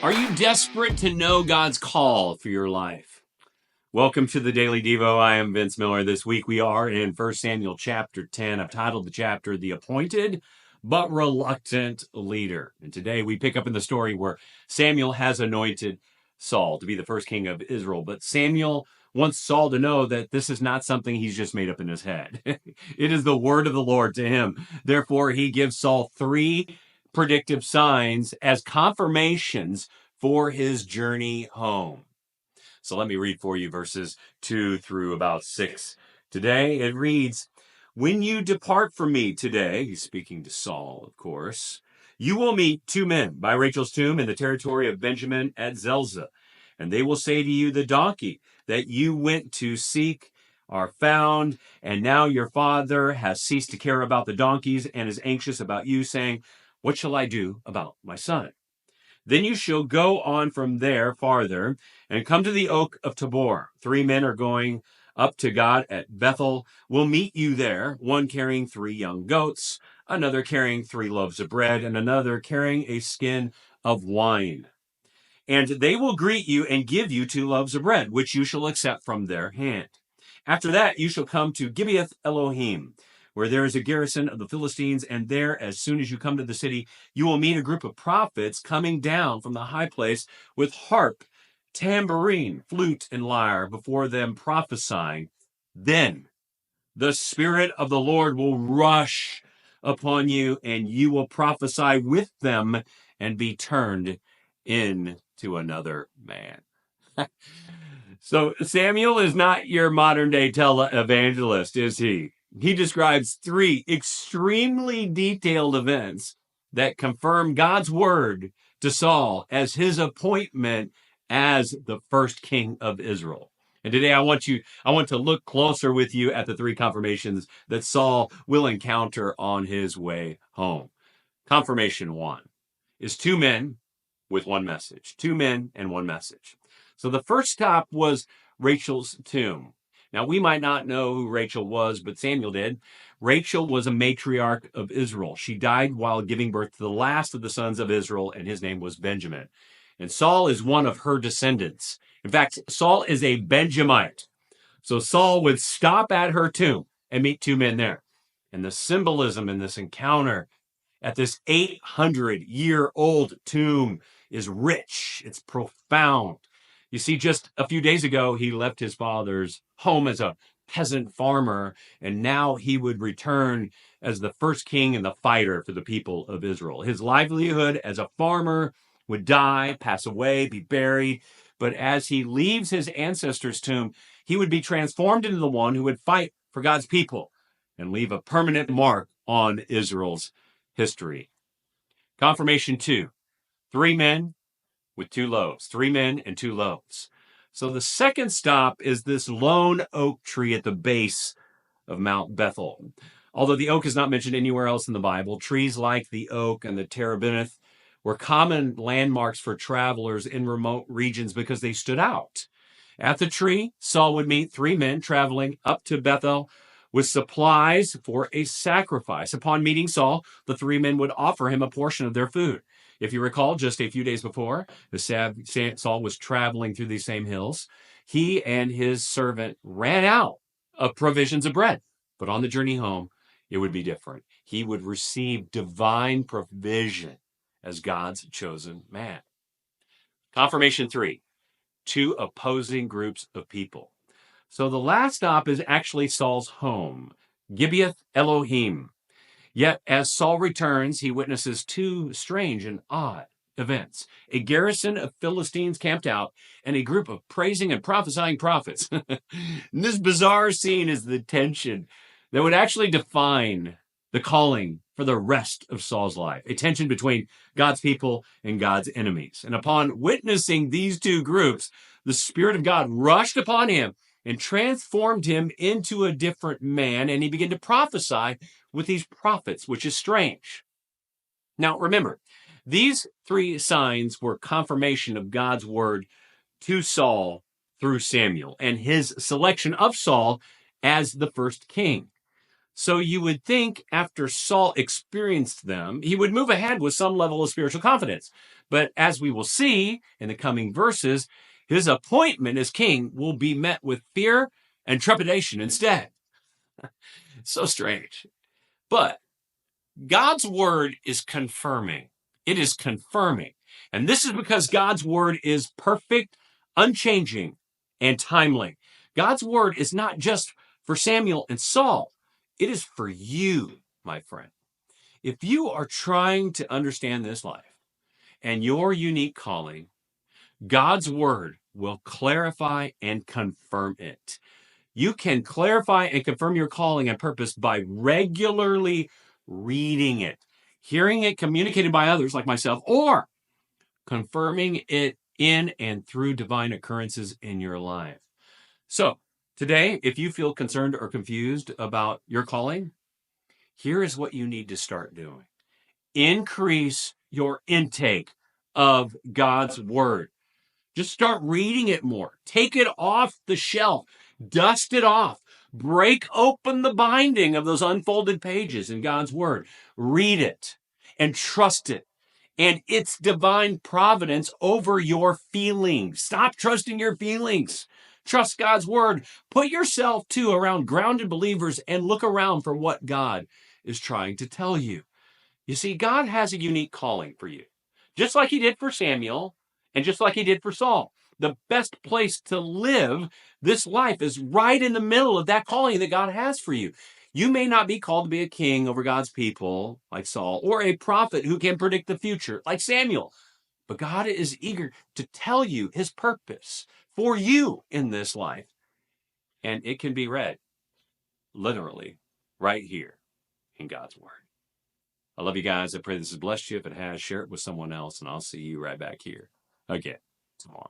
Are you desperate to know God's call for your life? Welcome to the Daily Devo. I am Vince Miller. This week we are in 1 Samuel chapter 10. I've titled the chapter, The Appointed but Reluctant Leader. And today we pick up in the story where Samuel has anointed Saul to be the first king of Israel. But Samuel wants Saul to know that this is not something he's just made up in his head. It is the word of the Lord to him. Therefore, he gives Saul three predictive signs as confirmations for his journey home. So let me read for you verses 2 through about 6. Today it reads, "When you depart from me today," he's speaking to Saul, of course, "you will meet two men by Rachel's tomb in the territory of Benjamin at Zelzah. And they will say to you, the donkey that you went to seek are found, and now your father has ceased to care about the donkeys and is anxious about you, saying, what shall I do about my son? Then you shall go on from there farther and come to the oak of Tabor. Three men are going up to God at Bethel. Will meet you there, one carrying 3 young goats, another carrying 3 loaves of bread, and another carrying a skin of wine. And they will greet you and give you 2 loaves of bread, which you shall accept from their hand. After that, you shall come to Gibeath-elohim, where there is a garrison of the Philistines, and there, as soon as you come to the city, you will meet a group of prophets coming down from the high place with harp, tambourine, flute, and lyre before them prophesying. Then the Spirit of the Lord will rush upon you, and you will prophesy with them and be turned into another man." So Samuel is not your modern day televangelist, is he? He describes 3 extremely detailed events that confirm God's word to Saul as his appointment as the first king of Israel. And today I want to look closer with you at the 3 confirmations that Saul will encounter on his way home. Confirmation 1 is 2 men with 1 message. 2 men and 1 message. So the first stop was Rachel's tomb. Now, we might not know who Rachel was, but Samuel did. Rachel was a matriarch of Israel. She died while giving birth to the last of the sons of Israel, and his name was Benjamin. And Saul is one of her descendants. In fact, Saul is a Benjamite. So Saul would stop at her tomb and meet 2 men there. And the symbolism in this encounter at this 800-year-old tomb is rich. It's profound. You see, just a few days ago, he left his father's home as a peasant farmer, and now he would return as the first king and the fighter for the people of Israel. His livelihood as a farmer would die, pass away, be buried, but as he leaves his ancestors' tomb, he would be transformed into the one who would fight for God's people and leave a permanent mark on Israel's history. Confirmation 2, 3 men with 2 loaves, 3 men and 2 loaves. So the second stop is this lone oak tree at the base of Mount Bethel. Although the oak is not mentioned anywhere else in the Bible, trees like the oak and the terebinth were common landmarks for travelers in remote regions because they stood out. At the tree, Saul would meet 3 men traveling up to Bethel with supplies for a sacrifice. Upon meeting Saul, the 3 men would offer him a portion of their food. If you recall, just a few days before, Saul was traveling through these same hills. He and his servant ran out of provisions of bread. But on the journey home, it would be different. He would receive divine provision as God's chosen man. Confirmation 3, 2 opposing groups of people. So the last stop is actually Saul's home, Gibeath-elohim. Yet as Saul returns, he witnesses 2 strange and odd events. A garrison of Philistines camped out, and a group of praising and prophesying prophets. This bizarre scene is the tension that would actually define the calling for the rest of Saul's life, a tension between God's people and God's enemies. And upon witnessing these 2 groups, the Spirit of God rushed upon him and transformed him into a different man, and he began to prophesy with these prophets, which is strange. Now, remember, these 3 signs were confirmation of God's word to Saul through Samuel and his selection of Saul as the first king. So you would think after Saul experienced them, he would move ahead with some level of spiritual confidence. But as we will see in the coming verses, his appointment as king will be met with fear and trepidation instead. So strange. But God's word is confirming. It is confirming. And this is because God's word is perfect, unchanging, and timely. God's word is not just for Samuel and Saul. It is for you, my friend. If you are trying to understand this life and your unique calling, God's word will clarify and confirm it. You can clarify and confirm your calling and purpose by regularly reading it, hearing it communicated by others like myself, or confirming it in and through divine occurrences in your life. So, today, if you feel concerned or confused about your calling, here is what you need to start doing. Increase your intake of God's word. Just start reading it more. Take it off the shelf. Dust it off. Break open the binding of those unfolded pages in God's word. Read it and trust it and its divine providence over your feelings. Stop trusting your feelings. Trust God's word. Put yourself too around grounded believers and look around for what God is trying to tell you. You see, God has a unique calling for you, just like he did for Samuel and just like he did for Saul. The best place to live this life is right in the middle of that calling that God has for you. You may not be called to be a king over God's people like Saul or a prophet who can predict the future like Samuel, but God is eager to tell you his purpose for you in this life. And it can be read literally right here in God's word. I love you guys. I pray this has blessed you. If it has, share it with someone else, and I'll see you right back here again tomorrow.